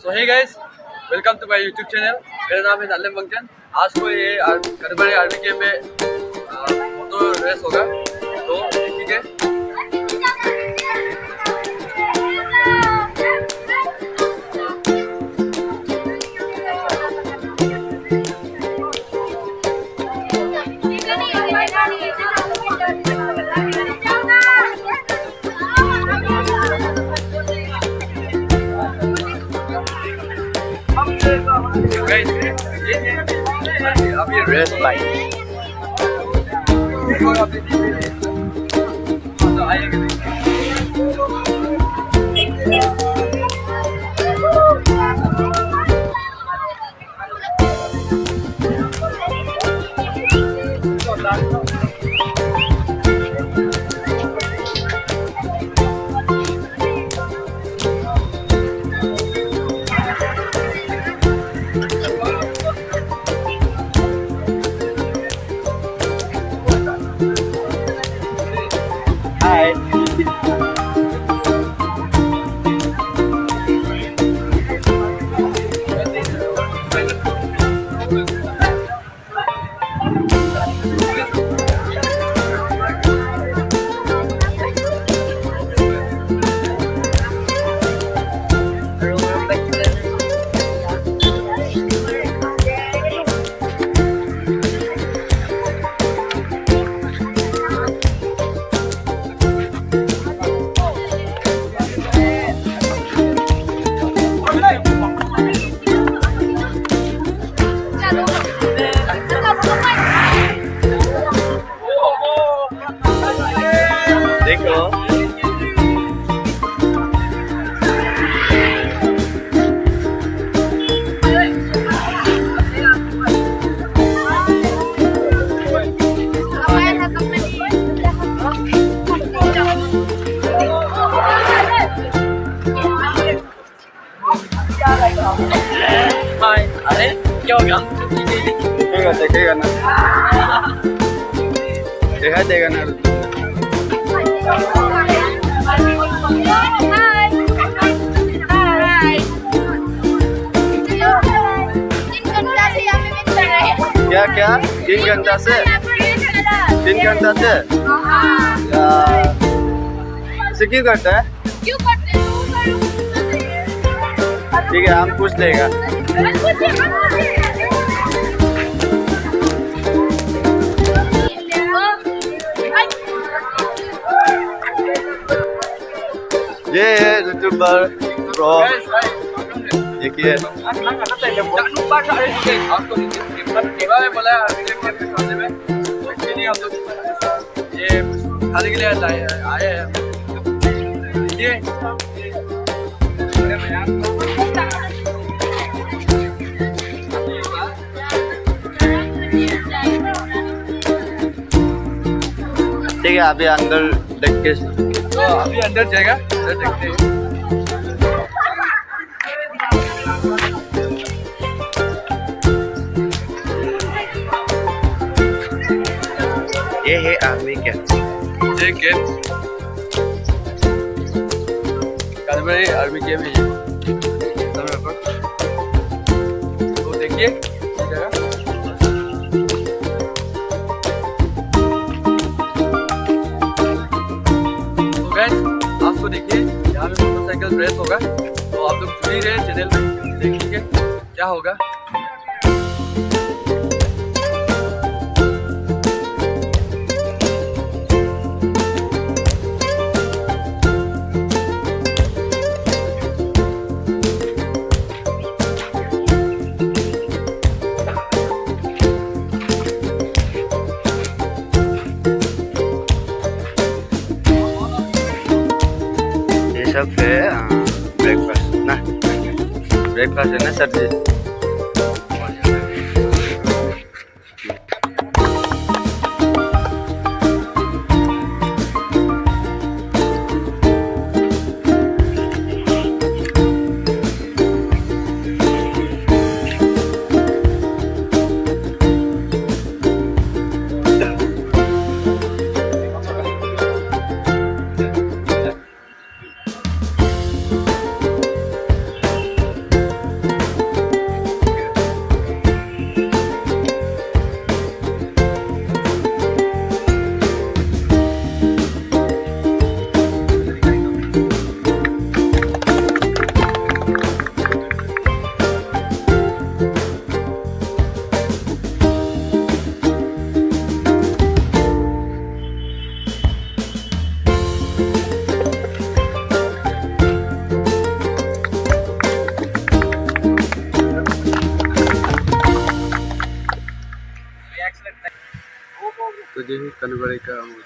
So hey guys, welcome to my YouTube channel. मेरा नाम है नालम वंगजन। आज को ये कनुबारी आरबीके में मोटो रेस होगा, तो देखिए। अब ये रेस बाइक देखो। अरे क्या हो गया? देखेगा ना, देखा देगा ना। क्या क्या 3 घंटा से 3 घंटा से यार, इसे क्यों करता है? ठीक है, हम पूछ लेगा। ये है यूट्यूबर ब्रो, देखिए। ये खाने के लिए आए हैं ये। ठीक है, अभी अंदर देख के, तो अभी अंदर जाएगा, अंदर देखते हैं। ये है आर्मी कैंप, ये कैंप कनुबारी आर्मी कैंप है ये समय पर। तो देखिए जगह, आपको देखिए यहाँ पे मोटरसाइकिल रेस होगा, तो आप लोग जुड़ी रहे चैनल में, देखिए क्या होगा। सब है ब्रेकफास्ट ना, ब्रेकफास्ट है ना सर जी। ये है कनुबरी का मूवी।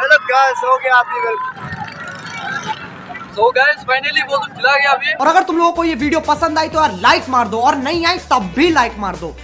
हेलो गाइस, हो गया आपकी सो गाइस फाइनली वो तो चला गया अभी। और अगर तुम लोगों को ये वीडियो पसंद आई तो यार लाइक मार दो, और नहीं आई तब भी लाइक मार दो।